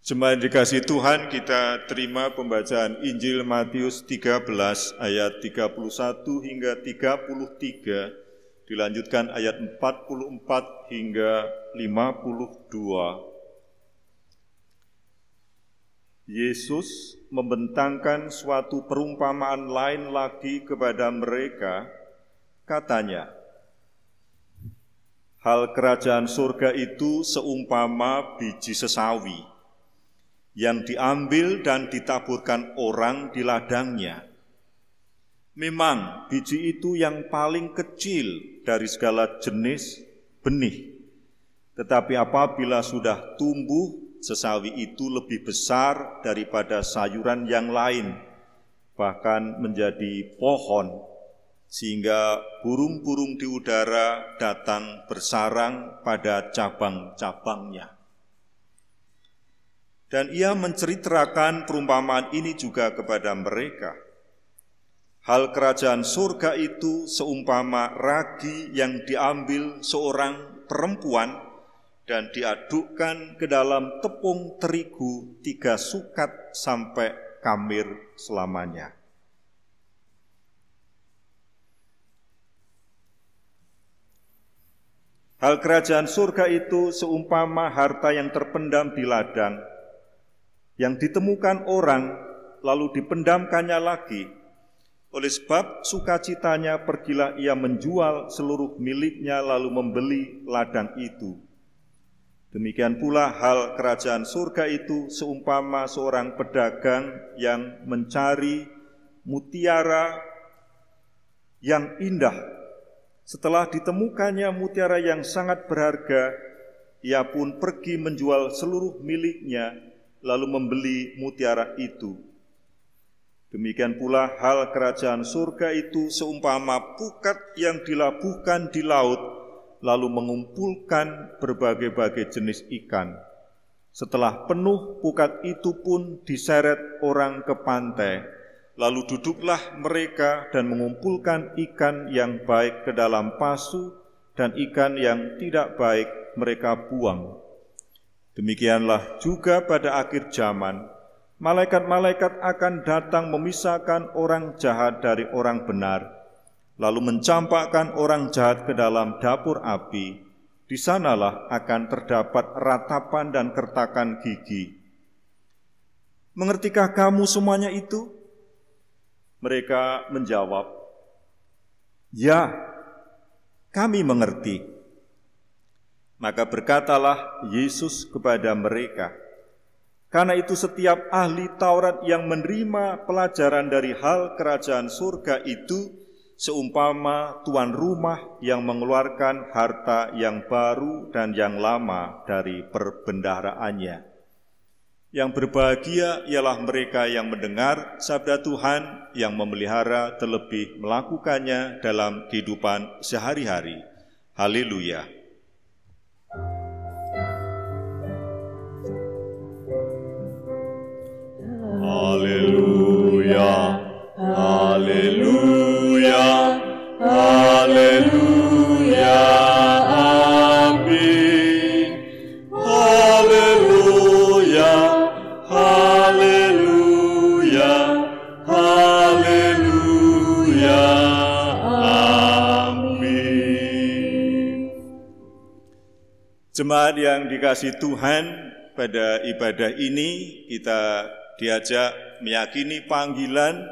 Jemaat dikasih Tuhan, kita terima pembacaan Injil Matius 13 ayat 31 hingga 33, dilanjutkan ayat 44 hingga 52. Yesus membentangkan suatu perumpamaan lain lagi kepada mereka, katanya, "Hal kerajaan surga itu seumpama biji sesawi yang diambil dan ditaburkan orang di ladangnya. Memang biji itu yang paling kecil dari segala jenis benih, tetapi apabila sudah tumbuh, sesawi itu lebih besar daripada sayuran yang lain, bahkan menjadi pohon, sehingga burung-burung di udara datang bersarang pada cabang-cabangnya." Dan ia menceritakan perumpamaan ini juga kepada mereka. Hal kerajaan surga itu seumpama ragi yang diambil seorang perempuan dan diadukkan ke dalam tepung terigu 3 sukat sampai kamir selamanya. Hal kerajaan surga itu seumpama harta yang terpendam di ladang, yang ditemukan orang, lalu dipendamkannya lagi. Oleh sebab sukacitanya, pergilah ia menjual seluruh miliknya, lalu membeli ladang itu. Demikian pula hal kerajaan surga itu seumpama seorang pedagang yang mencari mutiara yang indah. Setelah ditemukannya mutiara yang sangat berharga, ia pun pergi menjual seluruh miliknya, lalu membeli mutiara itu. Demikian pula hal kerajaan surga itu seumpama pukat yang dilabuhkan di laut, lalu mengumpulkan berbagai-bagai jenis ikan. Setelah penuh, pukat itu pun diseret orang ke pantai, lalu duduklah mereka dan mengumpulkan ikan yang baik ke dalam pasu, dan ikan yang tidak baik mereka buang. Demikianlah juga pada akhir zaman, malaikat-malaikat akan datang memisahkan orang jahat dari orang benar, lalu mencampakkan orang jahat ke dalam dapur api. Di sanalah akan terdapat ratapan dan kertakan gigi. Mengertikah kamu semuanya itu? Mereka menjawab, "Ya, kami mengerti." Maka berkatalah Yesus kepada mereka, "Karena itu setiap ahli Taurat yang menerima pelajaran dari hal kerajaan surga itu seumpama tuan rumah yang mengeluarkan harta yang baru dan yang lama dari perbendaharaannya. Yang berbahagia ialah mereka yang mendengar sabda Tuhan, yang memelihara terlebih melakukannya dalam kehidupan sehari-hari." Haleluya. Haleluya, haleluya, haleluya, amin. Haleluya, haleluya, haleluya, amin. Jemaat yang dikasihi Tuhan, pada ibadah ini kita diajak meyakini panggilan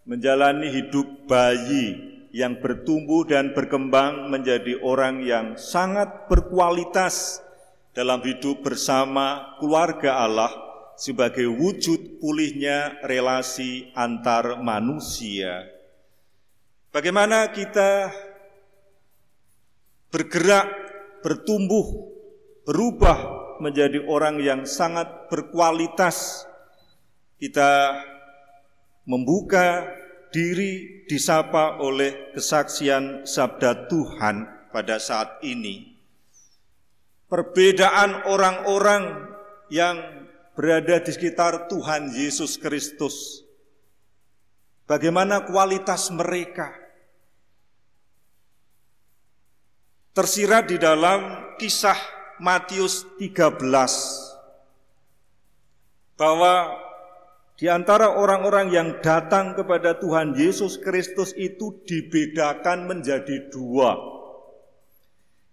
menjalani hidup bayi yang bertumbuh dan berkembang menjadi orang yang sangat berkualitas dalam hidup bersama keluarga Allah sebagai wujud pulihnya relasi antar manusia. Bagaimana kita bergerak, bertumbuh, berubah menjadi orang yang sangat berkualitas. Kita membuka diri disapa oleh kesaksian sabda Tuhan pada saat ini. Perbedaan orang-orang yang berada di sekitar Tuhan Yesus Kristus. Bagaimana kualitas mereka? Tersirat di dalam kisah Matius 13. bahwa di antara orang-orang yang datang kepada Tuhan Yesus Kristus itu dibedakan menjadi dua.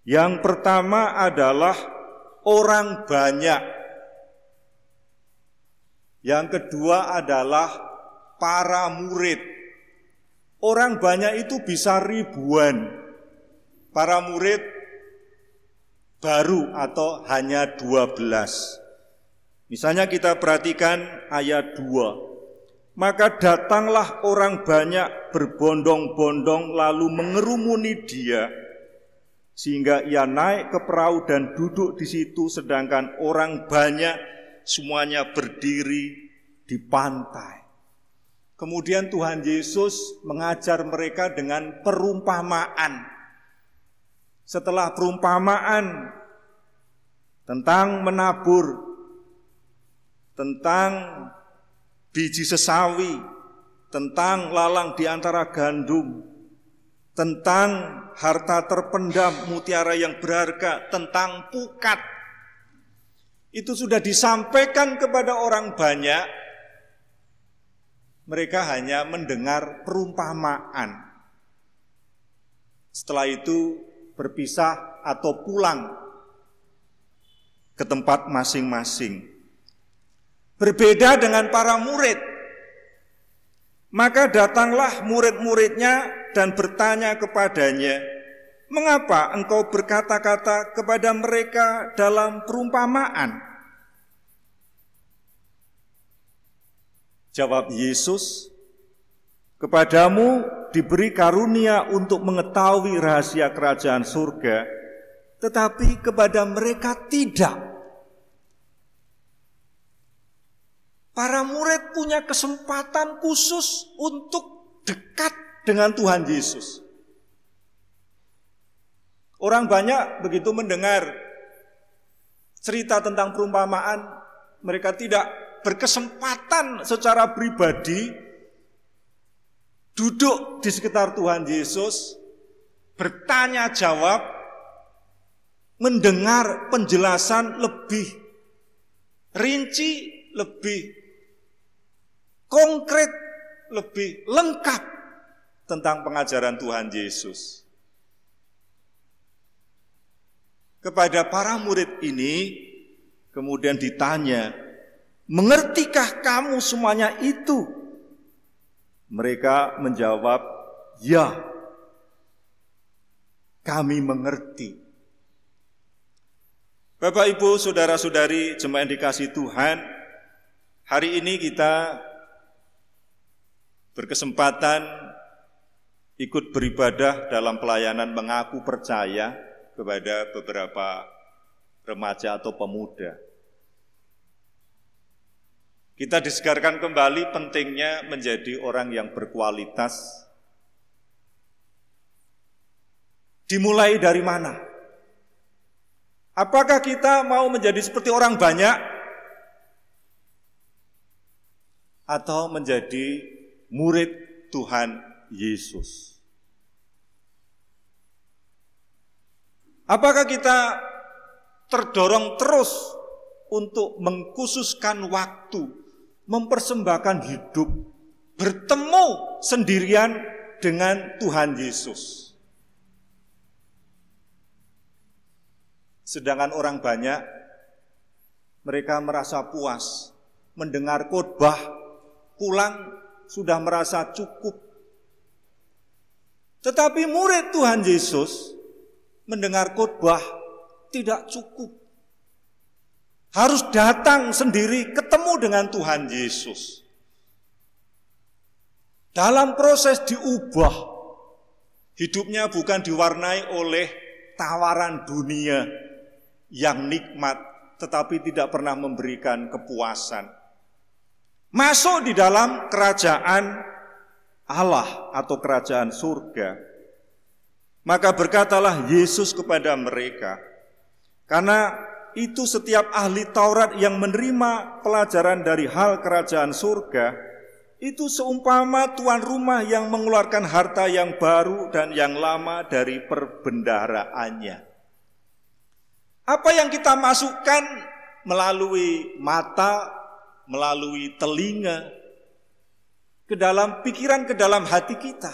Yang pertama adalah orang banyak. Yang kedua adalah para murid. Orang banyak itu bisa ribuan. Para murid baru atau hanya 12. Misalnya kita perhatikan ayat 2. Maka datanglah orang banyak berbondong-bondong lalu mengerumuni dia, sehingga ia naik ke perahu dan duduk di situ, sedangkan orang banyak semuanya berdiri di pantai. Kemudian Tuhan Yesus mengajar mereka dengan perumpamaan. Setelah perumpamaan tentang menabur, tentang biji sesawi, tentang lalang di antara gandum, tentang harta terpendam, mutiara yang berharga, tentang pukat. Itu sudah disampaikan kepada orang banyak. Mereka hanya mendengar perumpamaan. Setelah itu berpisah atau pulang ke tempat masing-masing. Berbeda dengan para murid. Maka datanglah murid-muridnya dan bertanya kepadanya, "Mengapa engkau berkata-kata kepada mereka dalam perumpamaan?" Jawab Yesus, "Kepadamu diberi karunia untuk mengetahui rahasia kerajaan surga, tetapi kepada mereka tidak." Para murid punya kesempatan khusus untuk dekat dengan Tuhan Yesus. Orang banyak begitu mendengar cerita tentang perumpamaan, mereka tidak berkesempatan secara pribadi duduk di sekitar Tuhan Yesus, bertanya jawab, mendengar penjelasan lebih rinci, lebih konkret, lebih lengkap tentang pengajaran Tuhan Yesus. Kepada para murid ini kemudian ditanya, "Mengertikah kamu semuanya itu?" Mereka menjawab, "Ya, kami mengerti." Bapak, Ibu, saudara-saudari, jemaat yang dikasihi Tuhan, hari ini kita berkesempatan ikut beribadah dalam pelayanan mengaku percaya kepada beberapa remaja atau pemuda. Kita disegarkan kembali pentingnya menjadi orang yang berkualitas. Dimulai dari mana? Apakah kita mau menjadi seperti orang banyak? Atau menjadi murid Tuhan Yesus? Apakah kita terdorong terus untuk mengkhususkan waktu, mempersembahkan hidup, bertemu sendirian dengan Tuhan Yesus? Sedangkan orang banyak, mereka merasa puas, mendengar khotbah, pulang sudah merasa cukup. Tetapi murid Tuhan Yesus mendengar khotbah tidak cukup. Harus datang sendiri ketemu dengan Tuhan Yesus. Dalam proses diubah, hidupnya bukan diwarnai oleh tawaran dunia yang nikmat, tetapi tidak pernah memberikan kepuasan. Masuk di dalam kerajaan Allah atau kerajaan surga. Maka berkatalah Yesus kepada mereka, karena itu setiap ahli Taurat yang menerima pelajaran dari hal kerajaan surga, itu seumpama tuan rumah yang mengeluarkan harta yang baru dan yang lama dari perbendaharaannya. Apa yang kita masukkan melalui mata, melalui telinga, ke dalam pikiran, ke dalam hati kita.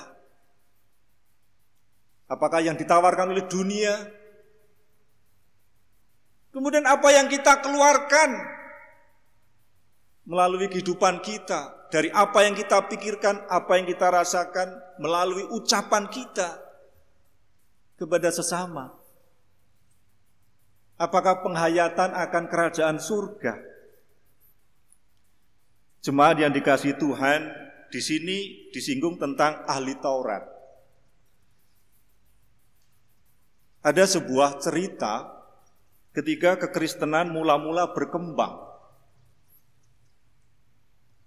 Apakah yang ditawarkan oleh dunia? Kemudian apa yang kita keluarkan melalui kehidupan kita, dari apa yang kita pikirkan, apa yang kita rasakan, melalui ucapan kita kepada sesama. Apakah penghayatan akan kerajaan surga? Jemaat yang dikasihi Tuhan, di sini disinggung tentang ahli Taurat. Ada sebuah cerita ketika kekristenan mula-mula berkembang.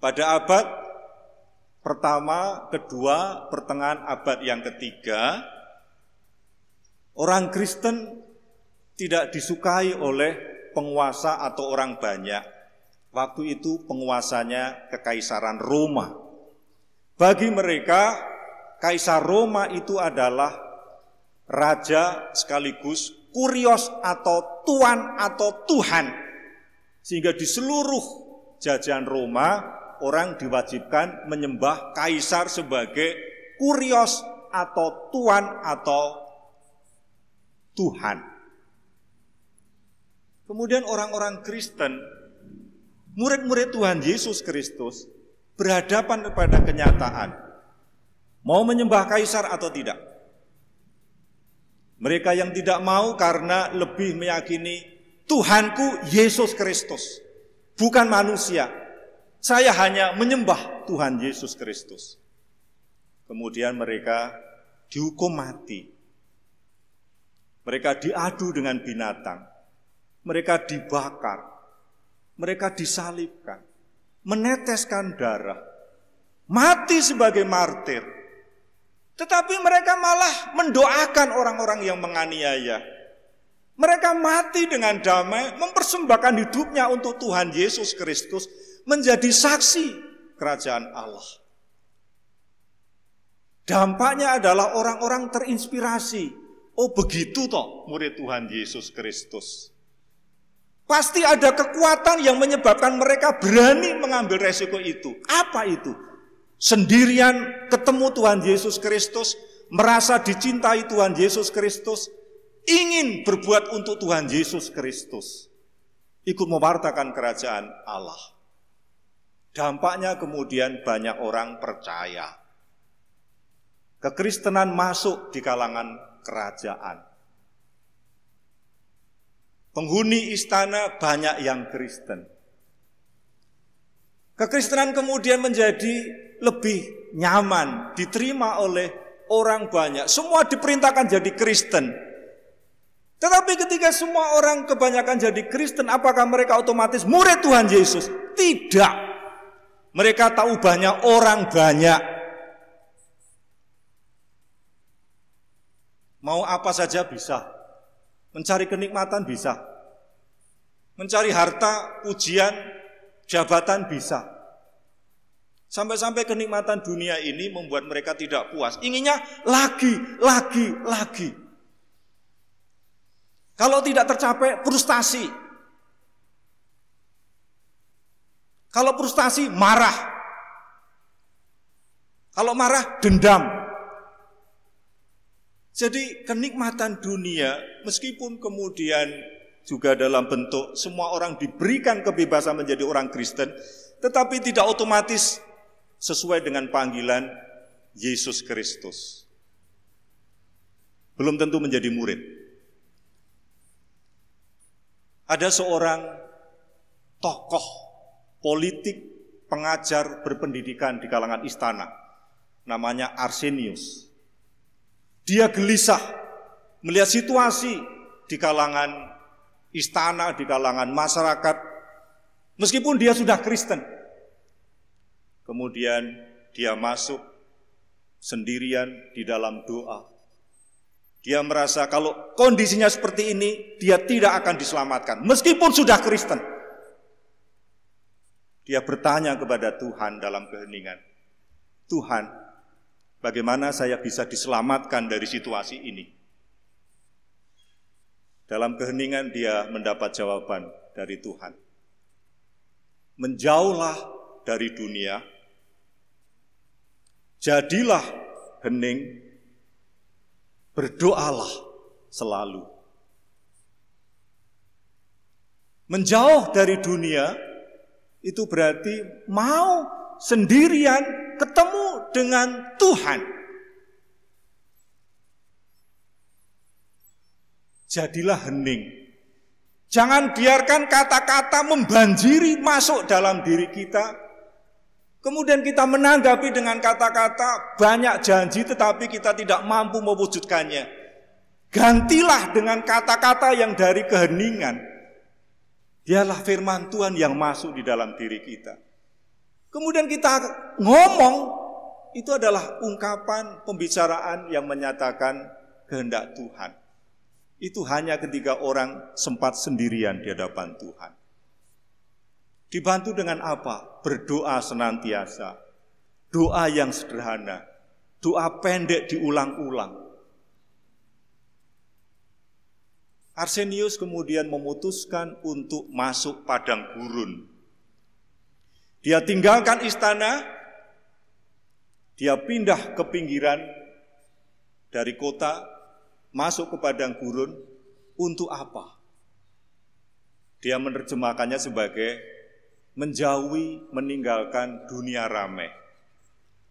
Pada abad pertama, kedua, pertengahan abad yang ketiga, orang Kristen tidak disukai oleh penguasa atau orang banyak. Waktu itu penguasanya Kekaisaran Roma. Bagi mereka, Kaisar Roma itu adalah raja sekaligus kurios atau tuan atau Tuhan. Sehingga di seluruh jajahan Roma, orang diwajibkan menyembah kaisar sebagai kurios atau tuan atau Tuhan. Kemudian orang-orang Kristen, murid-murid Tuhan Yesus Kristus, berhadapan kepada kenyataan, mau menyembah kaisar atau tidak. Mereka yang tidak mau karena lebih meyakini Tuhanku Yesus Kristus, bukan manusia. Saya hanya menyembah Tuhan Yesus Kristus. Kemudian mereka dihukum mati. Mereka diadu dengan binatang. Mereka dibakar. Mereka disalibkan. Meneteskan darah. Mati sebagai martir. Tetapi mereka malah mendoakan orang-orang yang menganiaya. Mereka mati dengan damai, mempersembahkan hidupnya untuk Tuhan Yesus Kristus, menjadi saksi kerajaan Allah. Dampaknya adalah orang-orang terinspirasi. Oh begitu toh murid Tuhan Yesus Kristus. Pasti ada kekuatan yang menyebabkan mereka berani mengambil resiko itu. Apa itu? Sendirian ketemu Tuhan Yesus Kristus, merasa dicintai Tuhan Yesus Kristus, ingin berbuat untuk Tuhan Yesus Kristus, ikut mewartakan kerajaan Allah. Dampaknya kemudian banyak orang percaya. Kekristenan masuk di kalangan kerajaan. Penghuni istana banyak yang Kristen. Kekristenan kemudian menjadi lebih nyaman, diterima oleh orang banyak. Semua diperintahkan jadi Kristen. Tetapi ketika semua orang kebanyakan jadi Kristen, apakah mereka otomatis murid Tuhan Yesus? Tidak. Mereka tahu banyak orang banyak. Mau apa saja bisa. Mencari kenikmatan bisa. Mencari harta, pujian, jabatan bisa. Sampai-sampai kenikmatan dunia ini membuat mereka tidak puas. Inginnya lagi. Kalau tidak tercapai, frustasi. Kalau frustasi, marah. Kalau marah, dendam. Jadi kenikmatan dunia, meskipun kemudian juga dalam bentuk semua orang diberikan kebebasan menjadi orang Kristen, tetapi tidak otomatis sesuai dengan panggilan Yesus Kristus. Belum tentu menjadi murid. Ada seorang tokoh politik, pengajar, berpendidikan di kalangan istana, namanya Arsenius. Dia gelisah melihat situasi di kalangan istana, di kalangan masyarakat, meskipun dia sudah Kristen. Kemudian dia masuk sendirian di dalam doa. Dia merasa kalau kondisinya seperti ini, dia tidak akan diselamatkan, meskipun sudah Kristen. Dia bertanya kepada Tuhan dalam keheningan, Tuhan, bagaimana saya bisa diselamatkan dari situasi ini? Dalam keheningan dia mendapat jawaban dari Tuhan. menjauhlah dari dunia, jadilah hening, berdoalah selalu. Menjauh dari dunia itu berarti mau sendirian ketemu dengan Tuhan. Jadilah hening. Jangan biarkan kata-kata membanjiri masuk dalam diri kita. Kemudian kita menanggapi dengan kata-kata banyak janji tetapi kita tidak mampu mewujudkannya. Gantilah dengan kata-kata yang dari keheningan. Dialah firman Tuhan yang masuk di dalam diri kita. Kemudian kita ngomong, itu adalah ungkapan pembicaraan yang menyatakan kehendak Tuhan. Itu hanya ketika orang sempat sendirian di hadapan Tuhan. Dibantu dengan apa? Berdoa senantiasa. Doa yang sederhana. Doa pendek diulang-ulang. Arsenius kemudian memutuskan untuk masuk padang gurun. Dia tinggalkan istana, dia pindah ke pinggiran dari kota, masuk ke padang gurun. Untuk apa? Dia menerjemahkannya sebagai menjauhi, meninggalkan dunia ramai.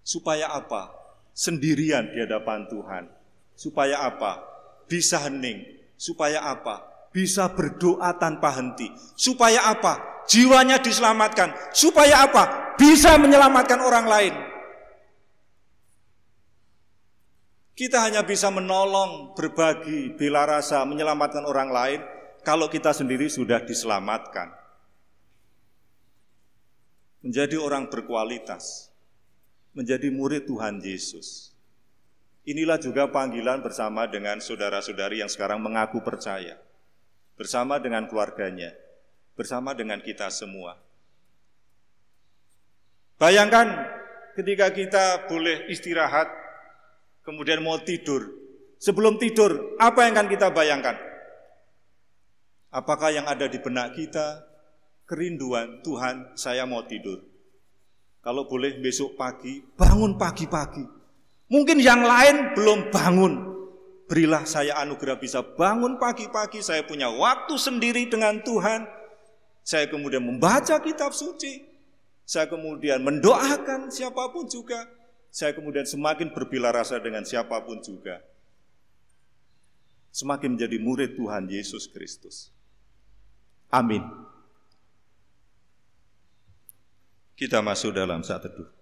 Supaya apa? Sendirian di hadapan Tuhan. Supaya apa? Bisa hening. Supaya apa? Bisa berdoa tanpa henti. Supaya apa? Jiwanya diselamatkan. Supaya apa? Bisa menyelamatkan orang lain. Kita hanya bisa menolong, berbagi, bela rasa, menyelamatkan orang lain kalau kita sendiri sudah diselamatkan. Menjadi orang berkualitas, menjadi murid Tuhan Yesus. Inilah juga panggilan bersama dengan saudara-saudari yang sekarang mengaku percaya. Bersama dengan keluarganya, bersama dengan kita semua. Bayangkan ketika kita boleh istirahat, kemudian mau tidur. Sebelum tidur, apa yang akan kita bayangkan? Apakah yang ada di benak kita? Kerinduan, Tuhan, saya mau tidur. Kalau boleh besok pagi, bangun pagi-pagi. Mungkin yang lain belum bangun. Berilah saya anugerah bisa bangun pagi-pagi, saya punya waktu sendiri dengan Tuhan. Saya kemudian membaca kitab suci. Saya kemudian mendoakan siapapun juga. Saya kemudian semakin berbela rasa dengan siapapun juga. Semakin menjadi murid Tuhan Yesus Kristus. Amin. Kita masuk dalam saat teduh.